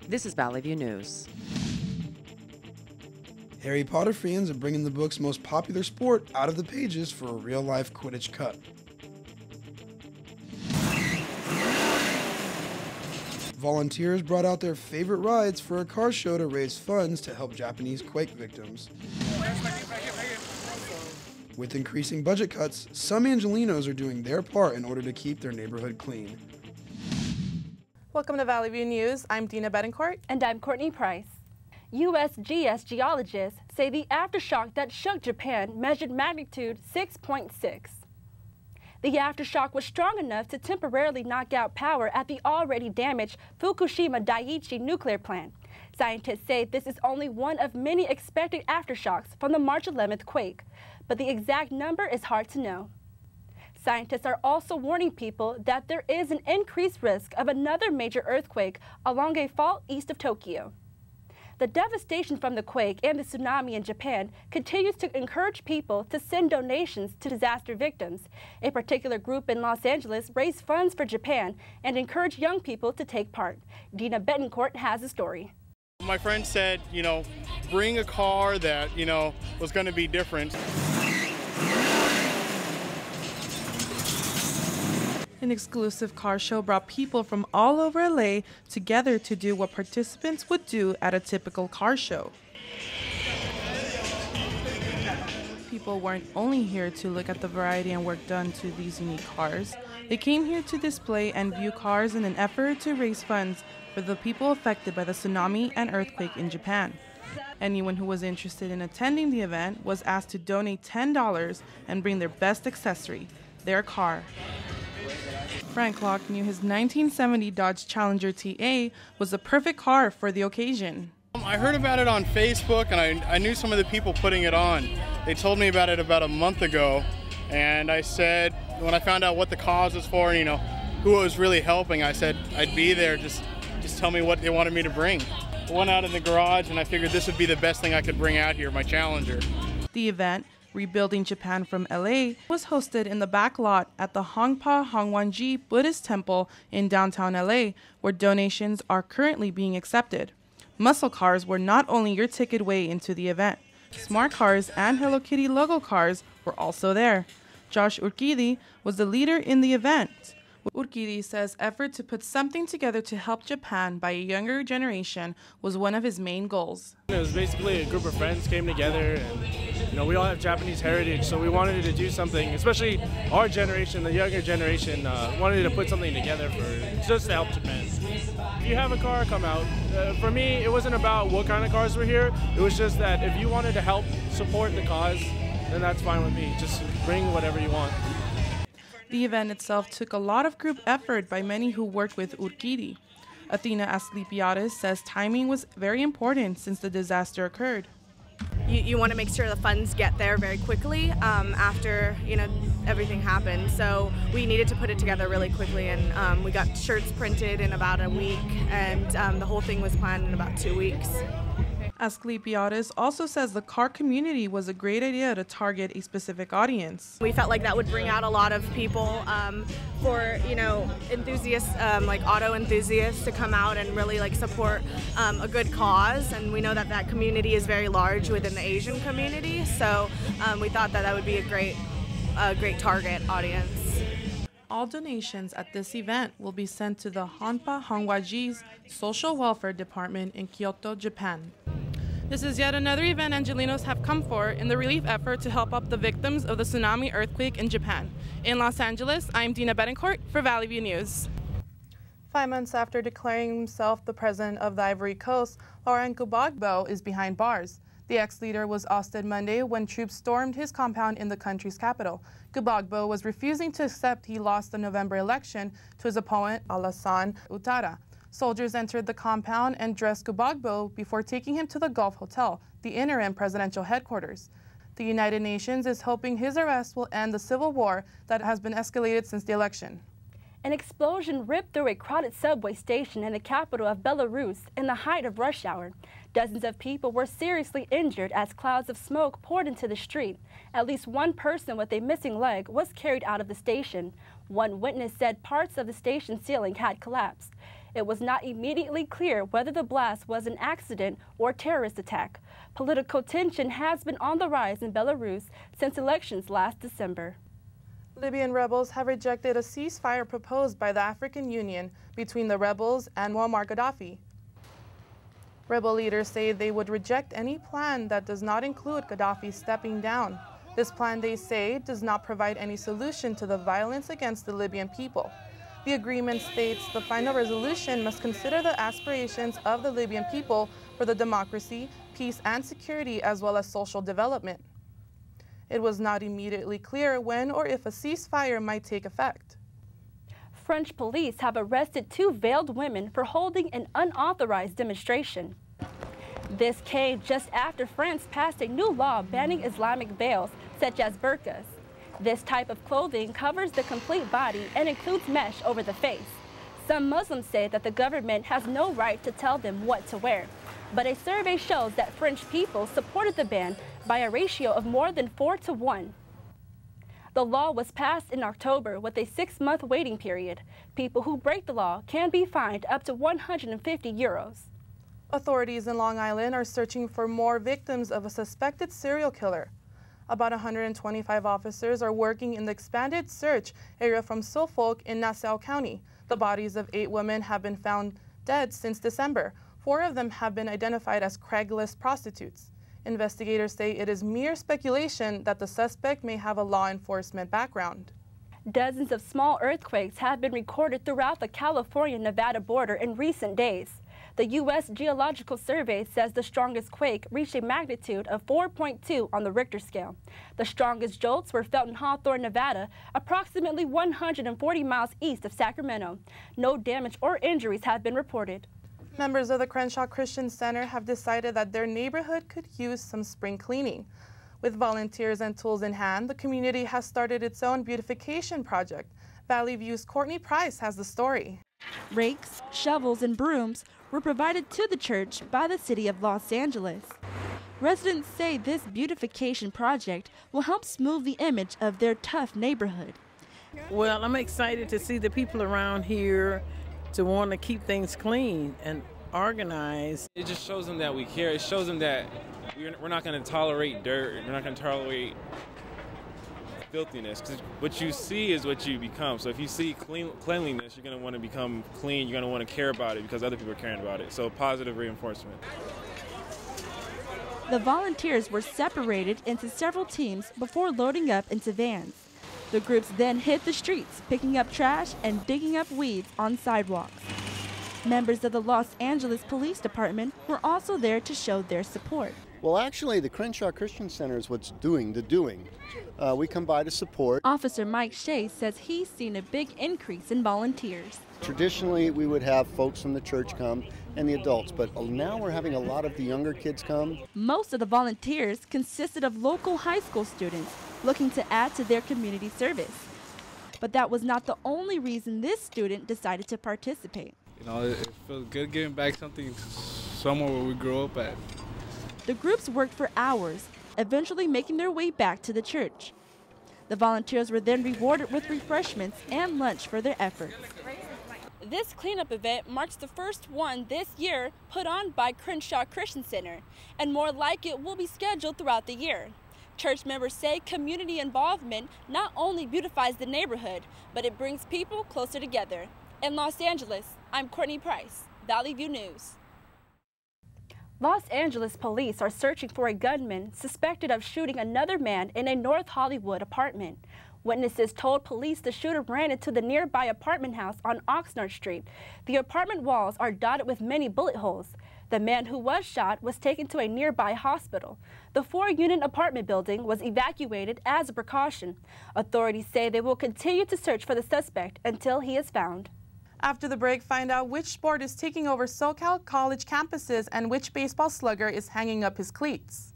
This is Valley View News. Harry Potter fans are bringing the book's most popular sport out of the pages for a real-life Quidditch cut. Volunteers brought out their favorite rides for a car show to raise funds to help Japanese quake victims. With increasing budget cuts, some Angelenos are doing their part in order to keep their neighborhood clean. Welcome to Valley View News. I'm Dina Betancourt. And I'm Courtney Price. USGS geologists say the aftershock that shook Japan measured magnitude 6.6. The aftershock was strong enough to temporarily knock out power at the already damaged Fukushima Daiichi nuclear plant. Scientists say this is only one of many expected aftershocks from the March 11th quake, but the exact number is hard to know. Scientists are also warning people that there is an increased risk of another major earthquake along a fault east of Tokyo. The devastation from the quake and the tsunami in Japan continues to encourage people to send donations to disaster victims. A particular group in Los Angeles raised funds for Japan and encouraged young people to take part. Dina Betancourt has a story. My friend said, bring a car that, was going to be different. An exclusive car show brought people from all over LA together to do what participants would do at a typical car show. People weren't only here to look at the variety and work done to these unique cars. They came here to display and view cars in an effort to raise funds for the people affected by the tsunami and earthquake in Japan. Anyone who was interested in attending the event was asked to donate $10 and bring their best accessory, their car. Frank Locke knew his 1970 Dodge Challenger TA was the perfect car for the occasion. I heard about it on Facebook, and I knew some of the people putting it on. They told me about it about a month ago, and I said, when I found out what the cause was for, and who it was really helping, I said I'd be there, just tell me what they wanted me to bring. I went out in the garage, and I figured this would be the best thing I could bring out here, my Challenger. The event, Rebuilding Japan from LA, was hosted in the back lot at the Hongpa Hongwanji Buddhist Temple in downtown LA, where donations are currently being accepted. Muscle cars were not only your ticket way into the event. Smart cars and Hello Kitty logo cars were also there. Josh Urquidi was the leader in the event. Urquidi says effort to put something together to help Japan by a younger generation was one of his main goals. It was basically a group of friends came together, and we all have Japanese heritage, so we wanted to do something, especially our generation, the younger generation, wanted to put something together just to help Japan. If you have a car, come out. For me, it wasn't about what kind of cars were here. It was just that if you wanted to help support the cause, then that's fine with me. Just bring whatever you want. The event itself took a lot of group effort by many who worked with Urquidi. Athena Asclepiadis says timing was very important since the disaster occurred. You want to make sure the funds get there very quickly after everything happened. So we needed to put it together really quickly, and we got shirts printed in about a week, and the whole thing was planned in about 2 weeks. Asclepiadis also says the car community was a great idea to target a specific audience. We felt like that would bring out a lot of people for enthusiasts, like auto enthusiasts, to come out and really support a good cause. And we know that community is very large within the Asian community, so we thought that would be a great target audience. All donations at this event will be sent to the Honpa Hongwaji's Social Welfare Department in Kyoto, Japan. This is yet another event Angelenos have come for in the relief effort to help up the victims of the tsunami earthquake in Japan. In Los Angeles, I'm Dina Betancourt for Valley View News. 5 months after declaring himself the president of the Ivory Coast, Laurent Gbagbo is behind bars. The ex-leader was ousted Monday when troops stormed his compound in the country's capital. Gbagbo was refusing to accept he lost the November election to his opponent, Alassane Ouattara. Soldiers entered the compound and dressed Gbagbo before taking him to the Gulf Hotel, the interim presidential headquarters. The United Nations is hoping his arrest will end the civil war that has been escalated since the election. An explosion ripped through a crowded subway station in the capital of Belarus in the height of rush hour. Dozens of people were seriously injured as clouds of smoke poured into the street. At least one person with a missing leg was carried out of the station. One witness said parts of the station ceiling had collapsed. It was not immediately clear whether the blast was an accident or terrorist attack. Political tension has been on the rise in Belarus since elections last December. Libyan rebels have rejected a ceasefire proposed by the African Union between the rebels and Muammar Gaddafi. Rebel leaders say they would reject any plan that does not include Gaddafi stepping down. This plan, they say, does not provide any solution to the violence against the Libyan people. The agreement states the final resolution must consider the aspirations of the Libyan people for the democracy, peace, and security, as well as social development. It was not immediately clear when or if a ceasefire might take effect. French police have arrested 2 veiled women for holding an unauthorized demonstration. This came just after France passed a new law banning Islamic veils, such as burqas. This type of clothing covers the complete body and includes mesh over the face. Some Muslims say that the government has no right to tell them what to wear, but a survey shows that French people supported the ban by a ratio of more than 4 to 1. The law was passed in October with a 6-month waiting period. People who break the law can be fined up to 150 euros. Authorities in Long Island are searching for more victims of a suspected serial killer. About 125 officers are working in the expanded search area from Suffolk in Nassau County. The bodies of 8 women have been found dead since December. 4 of them have been identified as Craigslist prostitutes. Investigators say it is mere speculation that the suspect may have a law enforcement background. Dozens of small earthquakes have been recorded throughout the California-Nevada border in recent days. The U.S. Geological Survey says the strongest quake reached a magnitude of 4.2 on the Richter scale. The strongest jolts were felt in Hawthorne, Nevada, approximately 140 miles east of Sacramento. No damage or injuries have been reported. Members of the Crenshaw Christian Center have decided that their neighborhood could use some spring cleaning. With volunteers and tools in hand, the community has started its own beautification project. Valley View's Courtney Price has the story. Rakes, shovels, and brooms were provided to the church by the city of Los Angeles. Residents say this beautification project will help smooth the image of their tough neighborhood. Well, I'm excited to see the people around here to want to keep things clean and organized. It just shows them that we care. It shows them that we're not going to tolerate dirt. We're not going to tolerate filthiness, because what you see is what you become. So if you see cleanliness, you're going to want to become clean. You're going to want to care about it because other people are caring about it. So positive reinforcement. The volunteers were separated into several teams before loading up into vans. The groups then hit the streets, picking up trash and digging up weeds on sidewalks. Members of the Los Angeles Police Department were also there to show their support. Well, actually, the Crenshaw Christian Center is what's doing the doing. We come by to support. Officer Mike Shea says he's seen a big increase in volunteers. Traditionally, we would have folks from the church come and the adults, but now we're having a lot of the younger kids come. Most of the volunteers consisted of local high school students looking to add to their community service. But that was not the only reason this student decided to participate. You know, it feels good giving back something somewhere where we grew up at. The groups worked for hours, eventually making their way back to the church. The volunteers were then rewarded with refreshments and lunch for their efforts. This cleanup event marks the first one this year put on by Crenshaw Christian Center, and more like it will be scheduled throughout the year. Church members say community involvement not only beautifies the neighborhood, but it brings people closer together. In Los Angeles, I'm Courtney Price, Valley View News. Los Angeles police are searching for a gunman suspected of shooting another man in a North Hollywood apartment. Witnesses told police the shooter ran into the nearby apartment house on Oxnard Street. The apartment walls are dotted with many bullet holes. The man who was shot was taken to a nearby hospital. The 4-unit apartment building was evacuated as a precaution. Authorities say they will continue to search for the suspect until he is found. After the break, find out which sport is taking over SoCal college campuses and which baseball slugger is hanging up his cleats.